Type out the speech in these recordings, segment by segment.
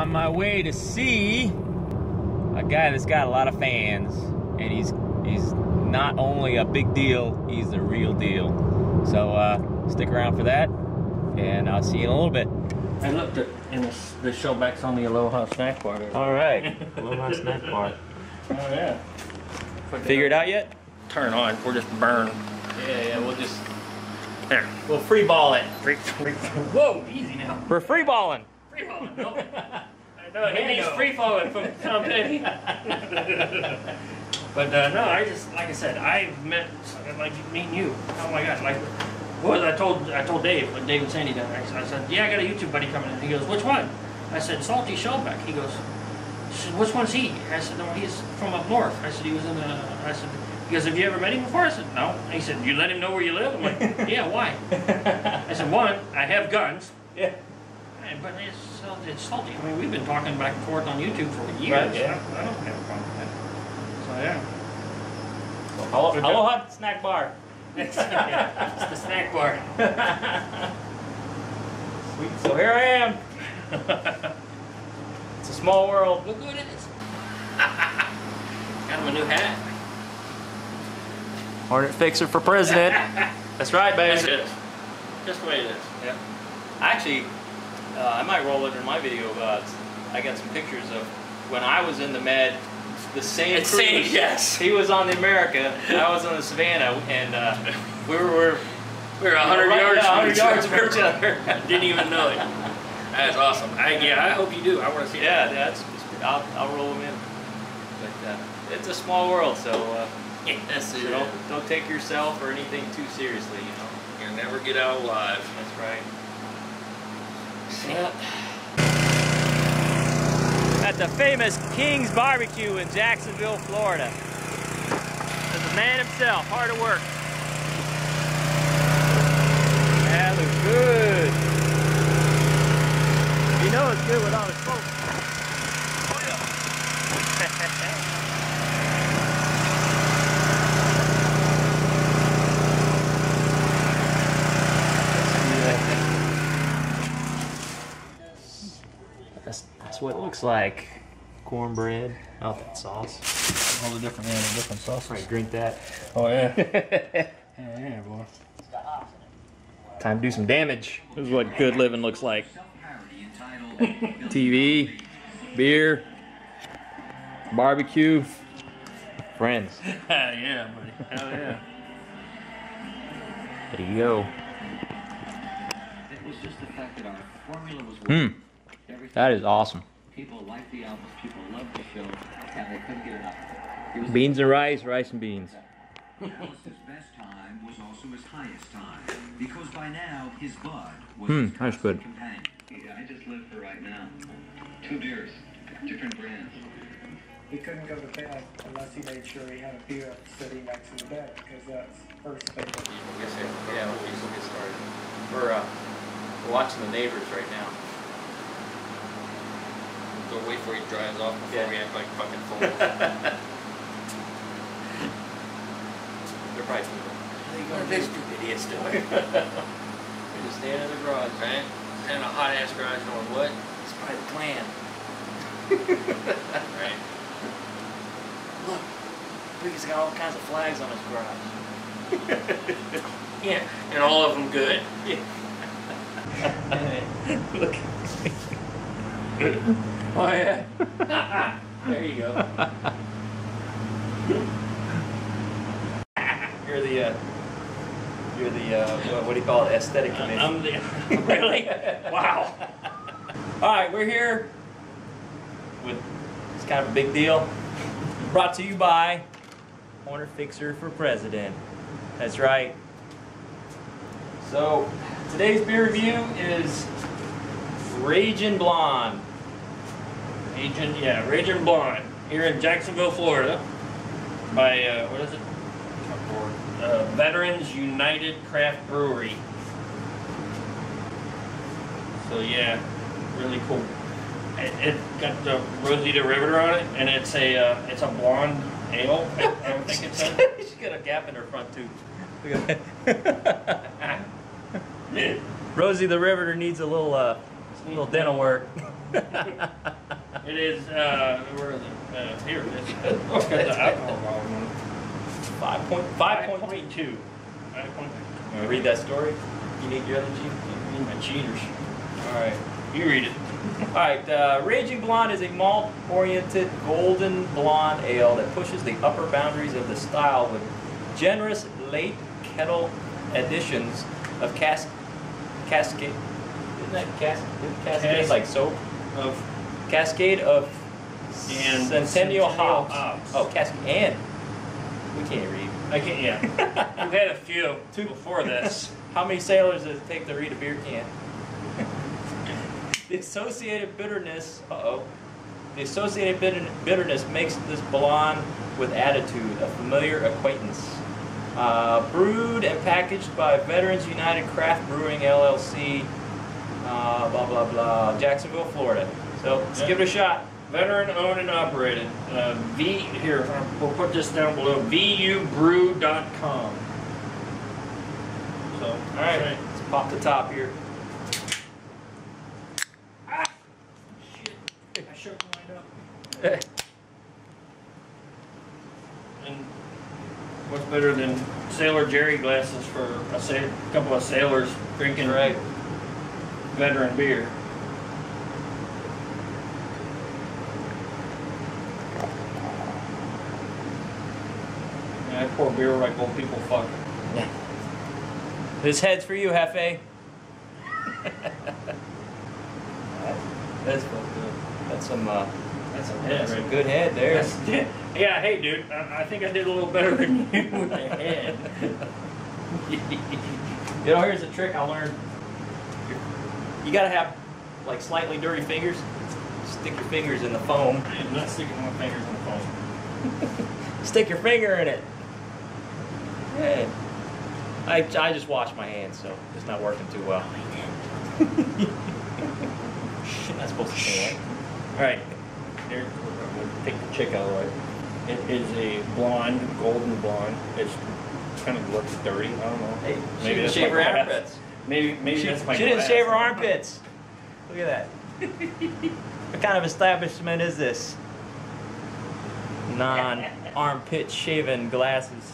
on my way to see a guy that's got a lot of fans, and he's not only a big deal, he's the real deal. So stick around for that, and I'll see you in a little bit. I looked at the shellbacks on the Aloha snack bar. All right, Aloha snack bar. Oh yeah. Figure it out yet? Turn on. We'll just burn. Yeah, we'll just There. we'll free ball it. Whoa, easy now. We're free balling. Free falling. Nope. No, he needs free falling from Tom Petty. But no, I just, like I said, I've met like meeting you. Oh my gosh, like, what I told Dave when Dave and Sandy done. I said, yeah, I got a YouTube buddy coming in. He goes, which one? I said, Salty Shellback. He goes, which one's he? I said, no, he's from up north. I said, he was in the. I said, he goes, have you ever met him before? I said, no. He said, you let him know where you live? I'm like, yeah, why? I said, one, I have guns. Yeah. But it's salty. I mean, we've been talking back and forth on YouTube for years. Right, yeah. I don't have a problem with that. So yeah. Aloha snack bar. It's the snack bar. Sweet. So here I am. It's a small world. Look good it is. Got him a new hat. Hornet fixer for president. That's right, baby. Yes, it is. Just the way it is. Yeah. Actually, I might roll it in my video. I got some pictures of when I was in the Med. The same cruise. Yes. He was on the America. I was on the Savannah, and we were 100 yards. 100 yards from each other. Didn't even know it. That's awesome. I hope you do. I want to see Yeah, that. I'll roll them in. But it's a small world, so Yes, so don't take yourself or anything too seriously. You know. You'll never get out alive. That's right. Yeah. At the famous King's Barbecue in Jacksonville, Florida. There's the man himself, hard at work. That looks good. You know it's good with all the smoke. Oh yeah. That's what it looks like. Cornbread. Oh, that sauce. All the different sauces. Right, drink that. Oh yeah. Yeah, boy. Time to do some damage. This is what good living looks like. TV, beer, barbecue, friends. Yeah, buddy. Hell yeah. There you go. It was just the fact that our formula was working. That is awesome. People liked the albums, people loved the show, and they couldn't get enough. It was Beans and rice, rice and beans. Alice's best time was also his highest time, because by now his bud was his That's good. companion. I just live for right now. 2 beers, different brands. He couldn't go to bed unless he made sure he had a beer sitting next to the bed, because that's first thing. Yeah, we'll get started. We're watching The Neighbors right now. Don't wait for he dries off before we act like fucking fools. They're probably thinking, What are these two idiots doing? they're just standing in the garage, Right? And a hot ass garage going, what? It's probably the plan. Right. Look, he's got all kinds of flags on his garage. Yeah. And all of them good. Look. Oh yeah. There you go. You're the what do you call it? Aesthetic committee. I'm the really? Wow. All right, we're here with it's kind of a big deal. Brought to you by Hornet Fixer for President. That's right. So today's beer review is Ragin' Blonde. Ragin' Blonde here in Jacksonville, Florida, by what is it? Veterans United Craft Brewery. So yeah, really cool. It got the Rosita Riveter on it, and it's a blonde ale. I don't think it's a. She's got a gap in her front tooth. Rosie the Riveter needs a little dental work. It is, where is it? Here it is. Look at the alcohol volume. 5.2. 5.2. Read that story. You need your other cheat. You my cheaters. All right. You read it. All right. Raging Blonde is a malt-oriented golden blonde ale that pushes the upper boundaries of the style with generous late kettle additions of Cascade. Isn't that Cascade like soap? Of Cascade of and Centennial hops. hops. Oh, Cascade. And we can't read. I can't. Yeah. We've had a few before this. How many sailors does it take to read a beer can? The associated bitterness. The associated bitterness makes this blonde with attitude a familiar acquaintance. Brewed and packaged by Veterans United Craft Brewing LLC. Blah blah blah. Jacksonville, Florida. So let's give it a shot. Veteran owned and operated. Here, we'll put this down below. VUBrew.com. So, All right, let's pop the top here. Ah! Shit. I shook mine up. And what's better than Sailor Jerry glasses for a couple of sailors drinking veteran beer? I pour beer like old people fuck. This head's for you, Hefe. That's good. That's some head, that's right? some good head there. Yeah, hey dude, I think I did a little better than you with the head. You know, here's a trick I learned. You gotta have like slightly dirty fingers. Stick your fingers in the foam. I'm not sticking my fingers in the foam. Stick your finger in it. Yeah. I just washed my hands, so it's not working too well. Shit, not supposed to say that. All right, here, we'll take the chick out of the way. It is a blonde, golden blonde. It's kind of looks dirty. I don't know. Hey, Maybe she didn't that's shave my her glass. armpits. Maybe She that's my didn't glass. shave her armpits. Look at that. What kind of establishment is this? Non-armpit shaven glasses.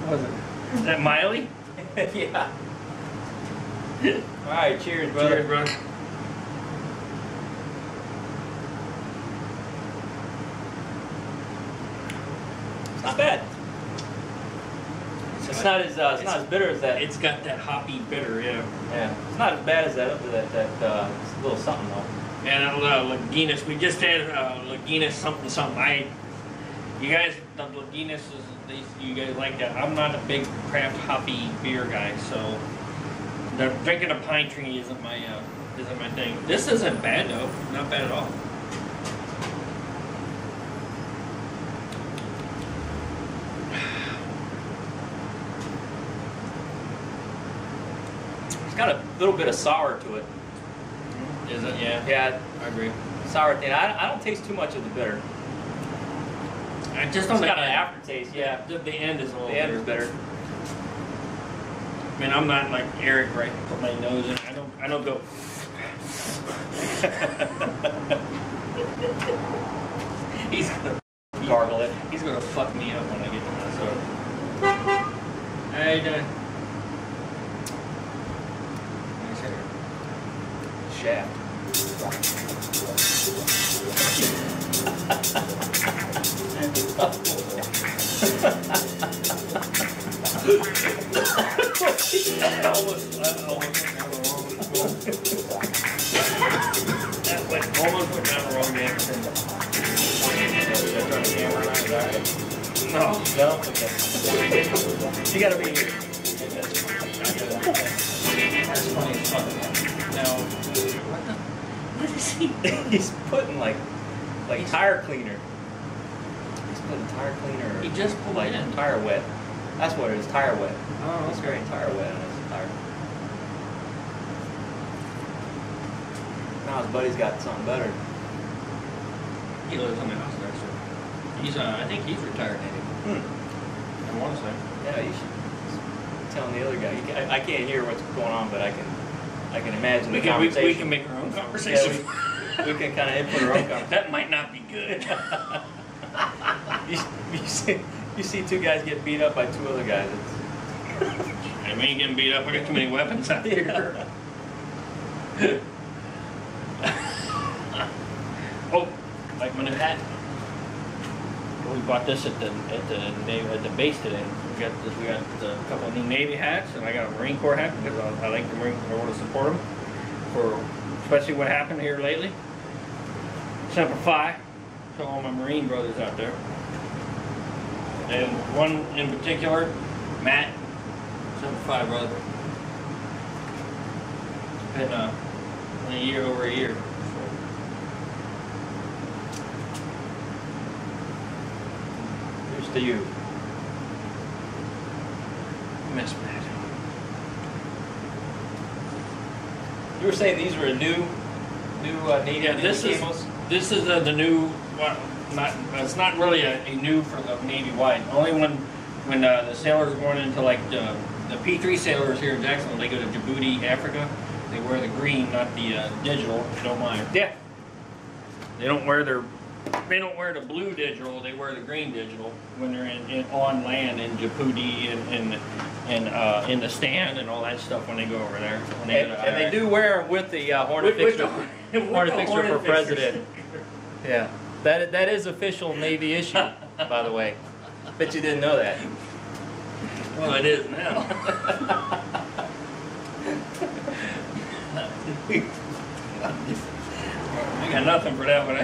What was it? Is that Miley? Yeah. All right, cheers, brother. Cheers, bro. It's not bad. It's not as bitter as that. It's got that hoppy bitter, yeah. Yeah, it's not as bad as that little something though. And Lagunas, we just had Lagunas something. You guys, the Lagunas you guys like that. I'm not a big craft hoppy beer guy, so drinking a pine tree isn't my thing. This isn't bad though, not bad at all. It's got a little bit of sour to it. Is it? Yeah. Yeah, I agree. sour thing. I don't taste too much of the bitter. I just It's don't got an end. aftertaste. Yeah, The end is a little the end is better. I mean, I'm not like Eric, right? Put my nose in. I don't go. He's gonna Gargle it. He's gonna fuck me up when I get to Minnesota. Hey, Shaft. I almost went down the wrong direction. No. No? Okay. You gotta be here. That's funny as fuck. Now, what is he? He's putting like tire cleaner. He's putting tire cleaner. He just pulled like in. tire wet. That's what it is. Tire wet. Oh, It's very tire wet on his tire. Now his buddy's got something better. He lives in the house next door. He's, I think he's retired, maybe. I want to say. Yeah, you should tell the other guy. I can't hear what's going on, but I can I can imagine We the can, we conversation. can make our own conversation. Yeah, we can kind of input our own conversation. That might not be good. You see two guys get beat up by two other guys. And we ain't getting beat up. I got too many weapons out here. Oh, like my new hat. We bought this at the base today. We got a couple of new Navy hats, and I got a Marine Corps hat because I like the Marine Corps. I want to support them for especially what happened here lately. Semper Fi to all my Marine brothers out there, and one in particular, Matt. Semper Fi, brother. Been a year over a year. Here's to you. Miss Matt. You were saying these were a new Navy Yeah, this cables? is the new. Well, it's not really a new for the Navy wide. Only when the sailors are going into like the P3 sailors here in Jacksonville, they go to Djibouti, Africa. They wear the green, not the digital. If you don't mind. Yeah. They don't wear the blue digital. They wear the green digital when they're on land in Djibouti and in the stand and all that stuff when they go over there. When they And they do wear them with the Hornet fixture for president. Yeah, that is official Navy issue, by the way. Bet you didn't know that. Well, it is now. I got nothing for that one.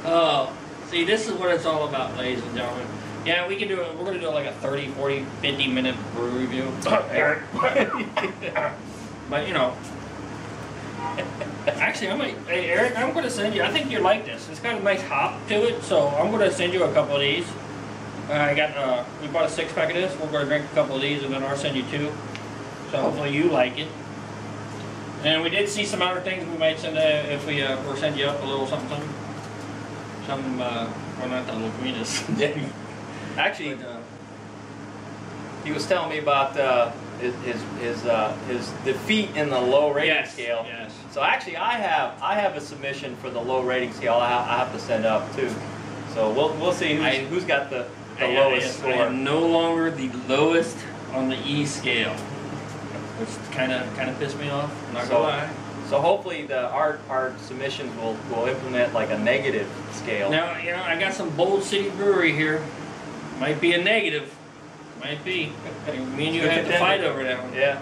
Oh, see, this is what it's all about, ladies and gentlemen. Yeah, we can do it. We're going to do like a 30, 40, 50 minute brew review. But, you know, actually, hey, Eric, I'm going to send you, I think you like this. It's got a nice hop to it, so I'm going to send you a couple of these. We bought a 6-pack of this. We're going to drink a couple of these, and then I'll send you 2. So hopefully you like it. And we did see some other things we might send if we send you up a little something. Well, not the little greenest. Yeah. Actually, But, he was telling me about his defeat in the low rating scale. Yes. So actually, I have a submission for the low rating scale. I have to send up too. So we'll see who's got the lowest score. I am no longer the lowest on the E scale, which kind of pissed me off. I'm not gonna lie. So hopefully our submissions will implement like a negative scale. Now, you know, I got some Bold City Brewery here. Might be a negative. Might be. Me and you have to fight over that one. Yeah.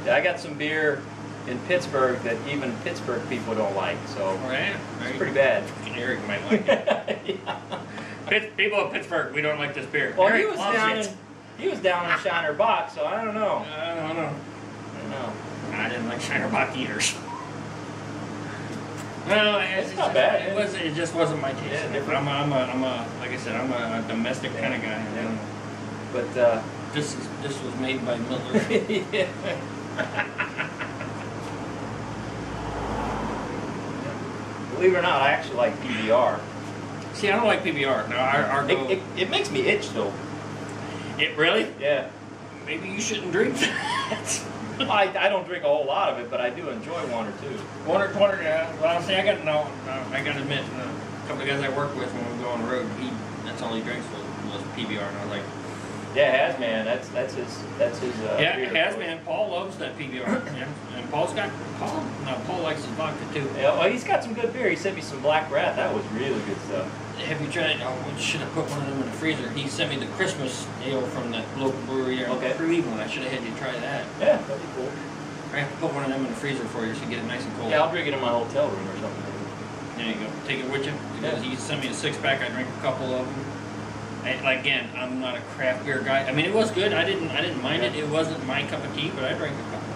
Yeah, I got some beer in Pittsburgh that even Pittsburgh people don't like. So Right. it's pretty bad. Eric might like it. Yeah. People of Pittsburgh, we don't like this beer. Well, Eric he was down in Shiner Bock, so I don't know. I don't know. I didn't like Shiner Bock either. No, It's not bad. It just wasn't my taste. Yeah, different. I'm a like I said, I'm a domestic kind of guy. Yeah. But This was made by Miller. yeah. Believe it or not, I actually like PBR. See, I don't like PBR. No, It makes me itch though. It really? Yeah. Maybe you shouldn't drink that. I don't drink a whole lot of it, but I do enjoy one or two. One or well, see, I got to admit, a couple of guys I work with when we go on the road, that's all he drinks was PBR, and I was like, Yeah, Hazman, that's his. yeah, beer. Hazman, Paul loves that PBR. Yeah, and Paul likes his vodka too. Yeah, well, he's got some good beer. He sent me some Black Rat. That was really good stuff. Have you tried? Oh, we should have put one of them in the freezer. He sent me the Christmas ale from the local brewery here in Cleveland. I should have had you try that. Yeah, that'd be cool. I have to put one of them in the freezer for you so you get it nice and cold. Yeah, I'll drink it in my hotel room or something. There you go. Take it with you. Because he sent me a 6-pack. I drank a couple of them. Again, I'm not a craft beer guy. I mean, it was good. I didn't mind it. It wasn't my cup of tea, but I drank a couple.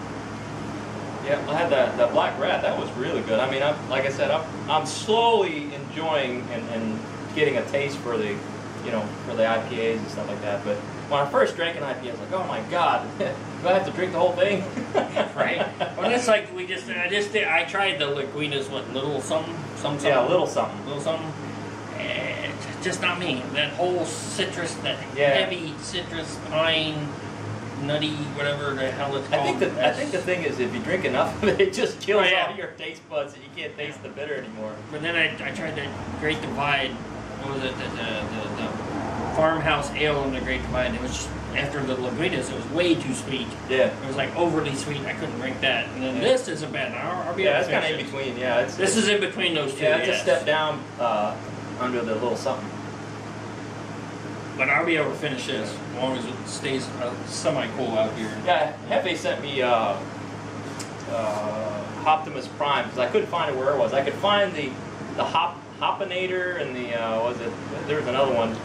Yeah, I had the Black Rat. That was really good. I mean, like I said, I'm slowly enjoying and getting a taste for the IPAs and stuff like that. But when I first drank an IPA, I was like, oh my God, do I have to drink the whole thing? Right. Well, that's like I tried the Laguina's little something. Yeah, a little something. Just not me. That whole citrus, heavy citrus pine nutty, whatever the hell it's called. I think the thing is, if you drink enough of it, it just kills yeah. all your taste buds, and you can't taste the bitter anymore. But then I tried the Great Divide. What was it? The farmhouse ale in the Great Divide. It was just, after the Lagunitas, it was way too sweet. Yeah. It was like overly sweet. I couldn't drink that. And then this isn't bad. I'll be Yeah, able it's to kind of finish in it. between. Yeah, This is in between those two. Yeah, it's yes. a step down under the little something. But I'll be able to finish this as long as it stays semi-cool out here. Yeah, Hefe sent me Optimus Prime because I couldn't find it where it was. I could find the Hopinator and the there was another one,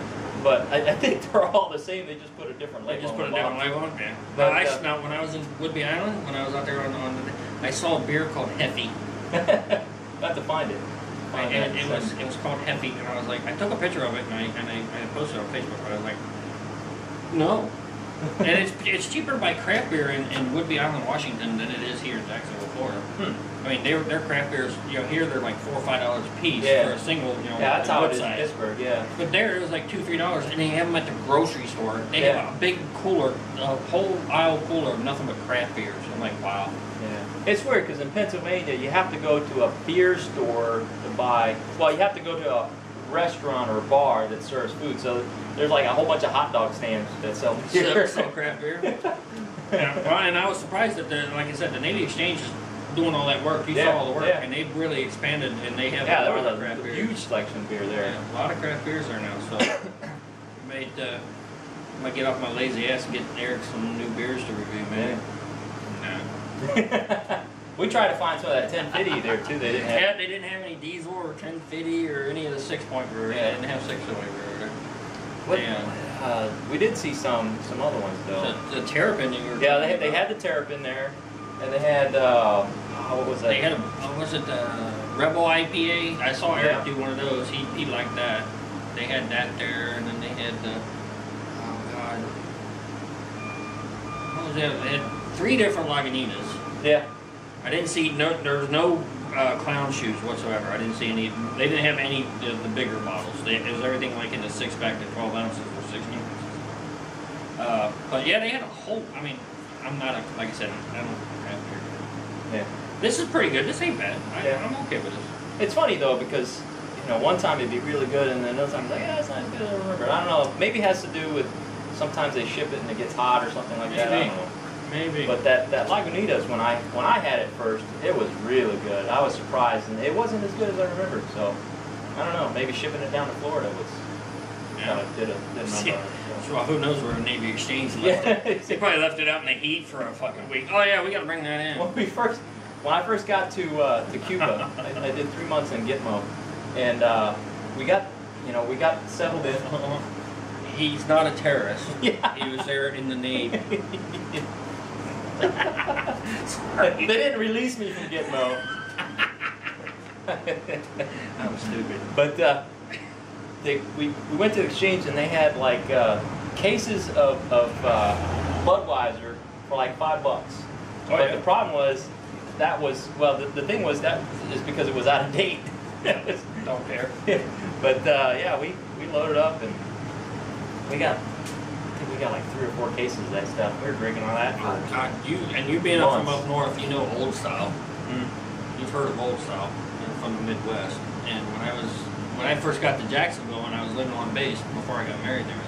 but I think they're all the same. They just put a different label. They just on put a the different bottom. label on. Yeah. But, Now when I was in Whidbey Island, when I was out there I saw a beer called Hefe. Got to find it. And it was called Hefe, and I was like, I took a picture of it and I posted it on Facebook, but I was like, no. And it's cheaper to buy craft beer in Whidbey Island, Washington, than it is here in Jacksonville, Florida. I mean, their craft beers, here they're like $4 or $5 a piece for a single, Yeah, that's how it is in size. Pittsburgh. Yeah. But there it was like $2-3, and they have them at the grocery store. They have a big cooler, a whole aisle cooler of nothing but craft beers. I'm like, wow. Yeah. It's weird because in Pennsylvania you have to go to a beer store to buy. Well, you have to go to a restaurant or a bar that serves food. So there's like a whole bunch of hot dog stands that sell beer. Sell craft beer. Yeah, well, and I was surprised that like I said, the Navy Exchange is doing all that work. You saw all the work, and they've really expanded, and they have a lot of craft beers. Huge selection of beer there. Yeah, a lot of craft beers there now. So might get off my lazy ass and get Eric some new beers to review, man. No. We tried to find some of that 1050 there too. They didn't have. Yeah, they didn't have any diesel or 1050 or any of the 6-point brewery. Yeah. They didn't have 6-point brewery. We did see some other ones though. The Terrapin you were. Yeah, they had the Terrapin there, and they had what was that? They had was it the Rebel IPA? I saw Eric do one of those. He liked that. They had that there, and then they had the what was that? They had 3 different Lagunitas. Yeah. I didn't see there was no clown shoes whatsoever. I didn't see any. They didn't have any of the bigger bottles. It was everything like in the 6-pack to 12 ounces or 16 ounces. But yeah, they had a whole. I mean, I'm not like I said, I don't craft beer. Yeah. This is pretty good. This ain't bad. I'm okay with this. It's funny though because one time it'd be really good, and then another time it's like, yeah, it's not as good as I remember. I don't know. Maybe it has to do with sometimes they ship it and it gets hot or something like that. I don't know. Maybe. But that Lagunitas, when I had it first, it was really good. I was surprised, and it wasn't as good as I remembered. So I don't know. Maybe shipping it down to Florida was did a number. So who knows where the Navy Exchange left it? They probably left it out in the heat for a fucking week. Oh yeah, we got to bring that in. When I first got to Cuba, I did 3 months in Gitmo, and we got settled in. He's not a terrorist. Yeah. He was there in the Navy. They didn't release me from Gitmo. I'm stupid. But we went to the exchange and they had like cases of Budweiser for like $5. But the problem was the thing was that is because it was out of date. Don't care. But we loaded up and we got like 3 or 4 cases of that stuff. We were drinking on that for you being up from up north, you know Old Style. You've heard of Old Style. You're from the Midwest. And when I first got to Jacksonville and I was living on base before I got married there,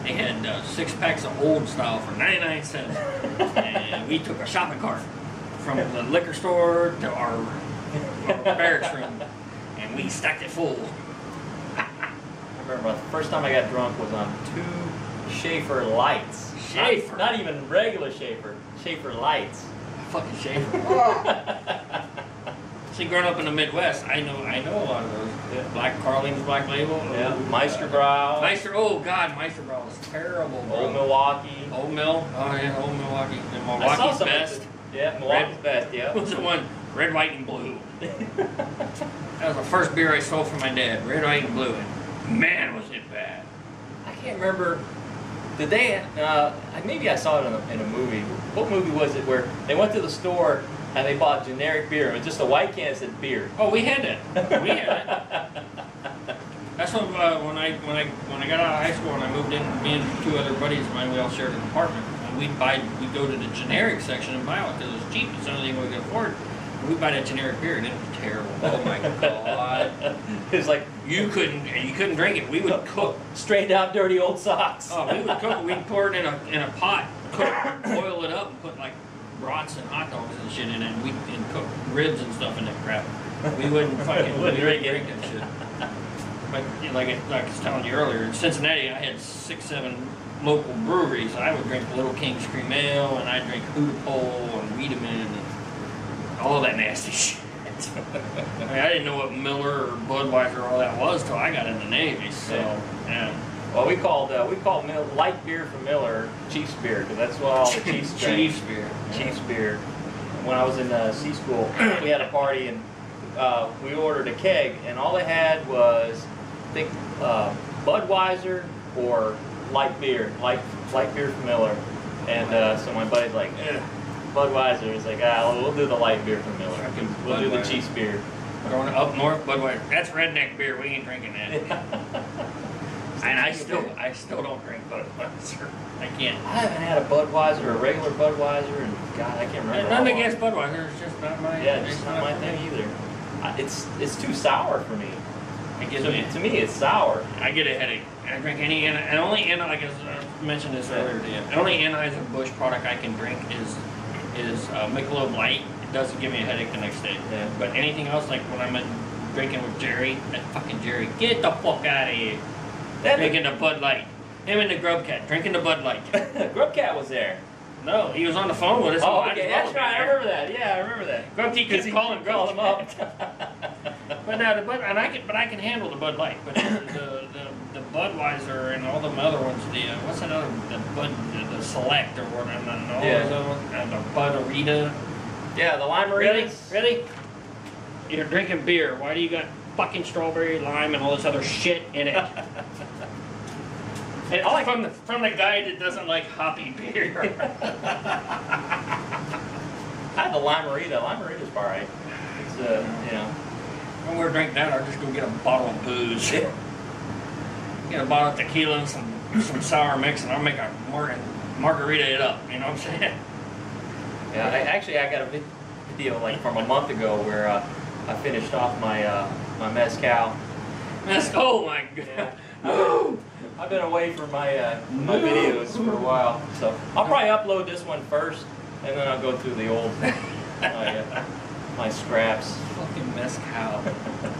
they had 6-packs of Old Style for 99 cents. And we took a shopping cart from the liquor store to our barracks room, and we stacked it full. I remember the first time I got drunk was on 2 Schaefer Lights. Schaefer? Not even regular Schaefer. Schaefer Lights. Fucking Schaefer. See, growing up in the Midwest, I know a lot of those. Yeah. Black Carling's Black Label. Yeah. Meisterbrow. Meisterbrow was terrible. Bro. Old Milwaukee. Old Mill. Oh yeah, Old Milwaukee. And I saw Milwaukee's some Best. Yeah, Milwaukee's Best. Yeah. What was the one? Red, white, and blue. That was the first beer I sold for my dad. Red, white, and blue. And man, was it bad. I can't remember. Did they? Maybe I saw it in a movie. What movie was it where they went to the store and they bought generic beer? It was just a white can that said beer. Oh, we had that. We had it. That's when I got out of high school and I moved in. Me and 2 other buddies of mine, we all shared an apartment. we'd go to the generic section and buy one because it was cheap. It's the only thing we could afford. And we'd buy that generic beer, and it was terrible. Oh my god! It was like you couldn't drink it. We would cook straight down dirty old socks. Oh, we would cook. We'd pour it in a pot, boil it up, and put like brats and hot dogs and shit in it. And cook ribs and stuff in that crap. We wouldn't fucking drink that shit. But like I was telling you earlier, in Cincinnati, I had 6-7 local breweries. I would drink Little King's Cream Ale, and I'd drink Hootapole and Wiedemann and all that nasty shit. I mean, I didn't know what Miller or Budweiser or all that was till I got in the Navy. So, yeah. Well, we called light beer from Miller Chiefs beer because that's what all the Chiefs drank. Chiefs beer. Chiefs beer. When I was in C school, we had a party and we ordered a keg, and all they had was, I think, Budweiser or light beer from Miller. And so my buddy's like, Budweiser. He's like, we'll do the light beer from Miller. We'll do the Chiefs beer. Going up north, Budweiser. That's redneck beer. We ain't drinking that. And I still don't drink Budweiser. I can't. I haven't had a Budweiser, a regular Budweiser, and God, I can't remember. Nothing against Budweiser. It's just not my. Yeah, it's not my thing either. It's too sour for me. To me, it's sour. I get a headache. I drink any and only like I mentioned this earlier to you. The only Anheuser-Busch product I can drink is Michelob Light. It doesn't give me a headache the next day. Yeah. But anything else, like when I'm drinking with Jerry, that fucking Jerry, get the fuck out of here. Drinking the Bud Light. Him and the Grub Cat drinking the Bud Light. Grub Cat was there. No, he was on the phone with us. Oh, okay, that's right. I remember that. Yeah, I remember that. Grub Cat keeps calling him up. But now I can handle the Bud Light. But the Budweiser and all the other ones, what's that other, the Select or whatever, and all those other ones, and the Bud-A-Rita. Yeah, the Lime-A-Ritas. Really? You're drinking beer. Why do you got fucking strawberry, lime, and all this other shit in it? And all from the guy that doesn't like hoppy beer. I had the Lime-A-Rita. Lime-A-Rita's alright. It's When we're drinking that, I'll just go get a bottle of booze. Get a bottle of tequila and some sour mix, and I'll make a margarita it up. You know what I'm saying? Yeah, I got a video like from a month ago where I finished off my my mezcal. Oh my god! Yeah. I've been away from my my videos for a while, so I'll probably upload this one first, and then I'll go through the old my scraps. Fucking mezcal.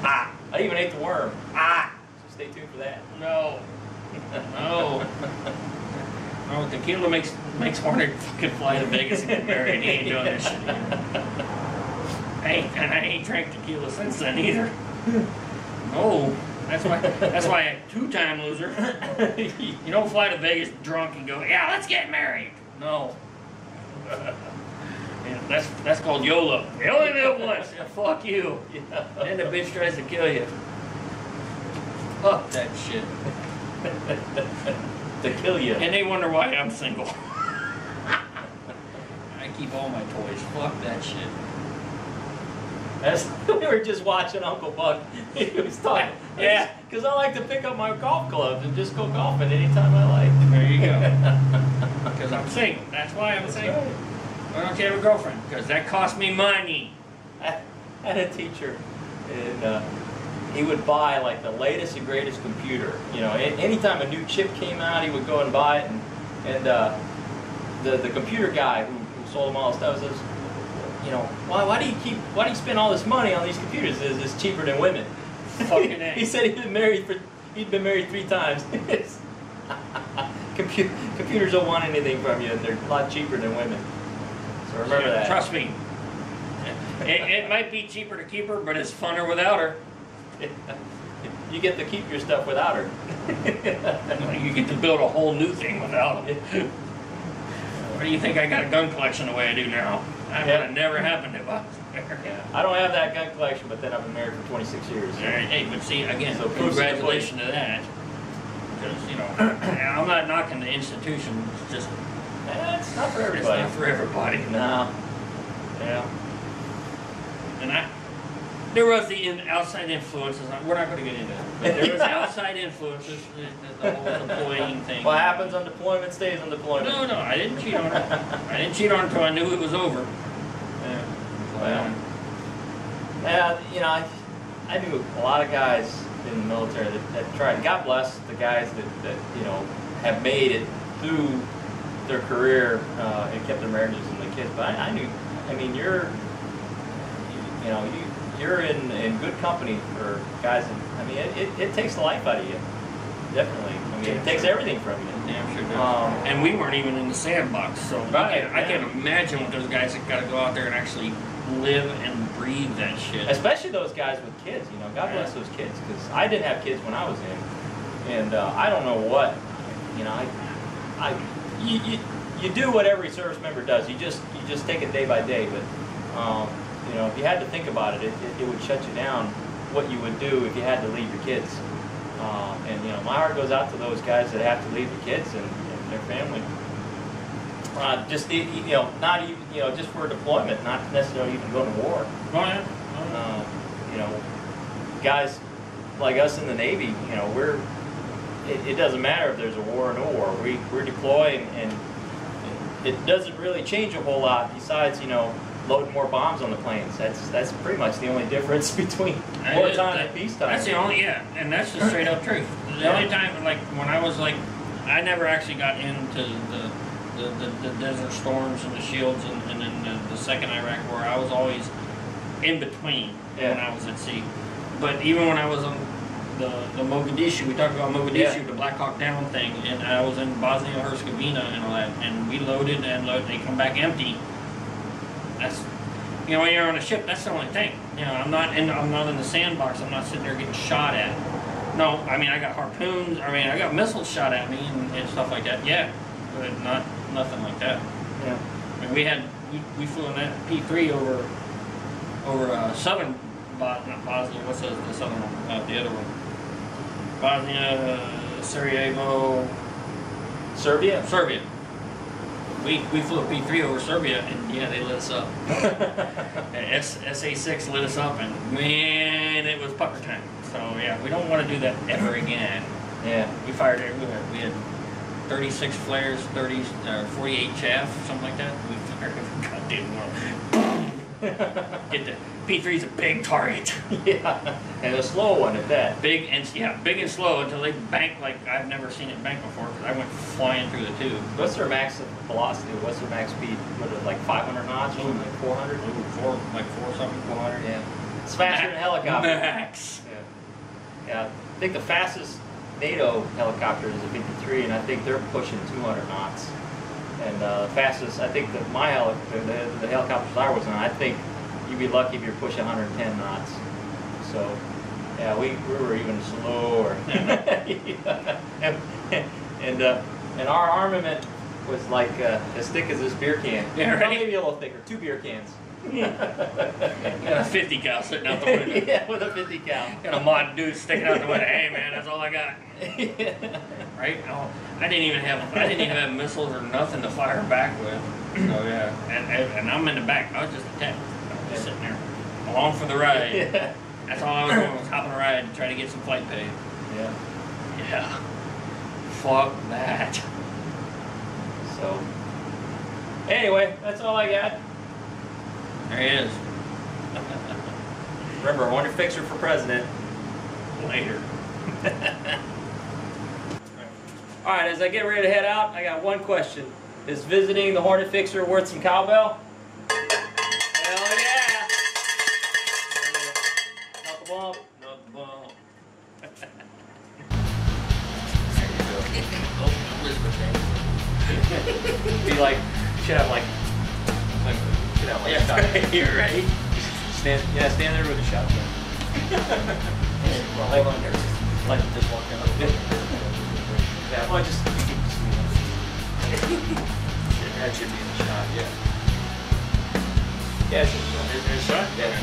I even ate the worm. So stay tuned for that. No. No, tequila makes Hornet fucking fly to Vegas and get married. He ain't doing this shit anymore. I ain't drank tequila since then either. No. That's why I 2-time loser. You don't fly to Vegas drunk and go, yeah, let's get married. No. Yeah, that's called YOLO. You only live once. Yeah, fuck you. Yeah. Then the bitch tries to kill you. Fuck that shit. To kill you. And they wonder why I'm single. I keep all my toys. Fuck that shit. We were just watching Uncle Buck. He was talking. Yeah. Because I like to pick up my golf clubs and just go golfing anytime I like. There you go. Because I'm single. That's why I'm single. Right. Why don't you have a girlfriend? Because that costs me money. I had a teacher, and he would buy like the latest and greatest computer. You know, anytime a new chip came out, he would go and buy it. And the computer guy who sold him all the stuff says, you know, why do you spend all this money on these computers? It's cheaper than women. Fucking A. He said he'd been married 3 times. Computers don't want anything from you. They're a lot cheaper than women. So remember that. Trust me. It might be cheaper to keep her, but it's funner without her. You get to keep your stuff without her. You get to build a whole new thing without it. Why do you think I got a gun collection the way I do now? That would have never happened if I was there. Yeah. I don't have that gun collection, but then I've been married for 26 years. So. Hey, but see, again, so congratulations to that. Because, you know, I'm not knocking the institution. It's just... It's not for everybody. It's not for everybody. No. Yeah. And There was the outside influences. We're not going to get into it. But there was outside influences, the whole deploying thing. What happens on deployment stays on deployment. No, I didn't cheat on it. I didn't cheat on it until I knew it was over. Yeah. Well, yeah, you know, I knew a lot of guys in the military that tried. God bless the guys that you know have made it through their career and kept their marriages and the kids. But I knew. I mean, you're in good company for guys. I mean, it takes the life out of you. Definitely. I mean, it takes everything from you. Yeah, sure does. And we weren't even in the sandbox, so right, I can't imagine what those guys that got to go out there and actually live and breathe that shit. Especially those guys with kids. You know, God bless those kids, because I didn't have kids when I was in, and I don't know what. You know, you do what every service member does. You just take it day by day, but. You know, if you had to think about it, it would shut you down what you would do if you had to leave your kids. And, you know, my heart goes out to those guys that have to leave the kids and their family. Just, you know, not even, you know, just for deployment, not necessarily even going to war. Oh, yeah. You know, guys like us in the Navy, you know, it doesn't matter if there's a war or no war. We're deploying, and it doesn't really change a whole lot besides, you know, loading more bombs on the planes. That's pretty much the only difference between wartime and peacetime. That's the only, and that's the straight up truth. The only time, like when I was like, I never actually got into the Desert Storms and the Shields and then the second Iraq War. I was always in between when I was at sea. But even when I was on the Mogadishu, we talked about Mogadishu, the Black Hawk Down thing, and I was in Bosnia-Herzegovina and all that, and we loaded and they come back empty. That's, you know, when you're on a ship, that's the only thing. You know, I'm not in the sandbox. I'm not sitting there getting shot at. No, I mean, I got harpoons. I mean, I got missiles shot at me and stuff like that. Yeah, but nothing like that. Yeah. I mean, we flew in that P3 over southern not Bosnia. What's the southern one? The other one. Bosnia, Sarajevo, Serbia. Serbia. We flew a P3 over Serbia, and yeah, they lit us up. SA-6 lit us up, and man, it was pucker time. So yeah, we don't want to do that ever again. Yeah. We fired it. We had 36 flares, 48 chaff, something like that. We fired every goddamn one. Get the P3's a big target. Yeah, and a slow one at that. Big and slow until they bank like I've never seen it bank before, because I went flying through the tube. What's their max velocity? What's their max speed? What is it, like 500 knots or something? Like 400? Like 400. Yeah. It's faster than a helicopter. Max. Yeah. I think the fastest NATO helicopter is a 53, and I think they're pushing 200 knots. And the fastest, I think that my helicopter, the helicopters I was on, I think you'd be lucky if you're pushing 110 knots. So, yeah, we were even slower. and our armament was like as thick as this beer can. Yeah, right. Maybe a little thicker, 2 beer cans. Got a 50 cal sitting out the window. Yeah, with a 50 cal. Got a mod dude sticking out the window. Hey man, that's all I got. Right? Oh, I didn't even have missiles or nothing to fire back with. So yeah, and I'm in the back. I was just a tech. I was just sitting there, along for the ride. Yeah. That's all I was doing, was hopping a ride to try to get some flight pay. Yeah. Yeah. Fuck that. So, anyway, that's all I got. There he is. Remember, Hornet Fixer for president. Later. All right, as I get ready to head out, I got one question. Is visiting the Hornet Fixer worth some cowbell? Hell yeah! Not the bump. Not the bump. Be like, should have like a shotgun. You're right. Stand there with a shotgun. Well, hold on there. Like just walk out. Yeah, well, just that should be in the shot. Yeah. Yeah, it's in the shot. Yeah.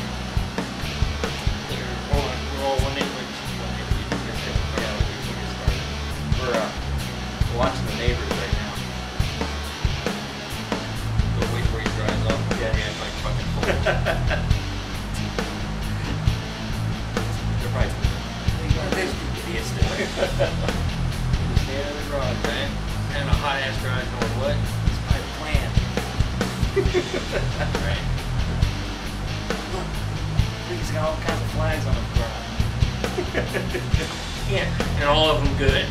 Hold on. We're all one neighbor. We're watching the neighbors right now. Go wait where he dries off. Yeah. We have like fucking full. Right. Look, he's got all kinds of flags on the front. Yeah, and all of them good.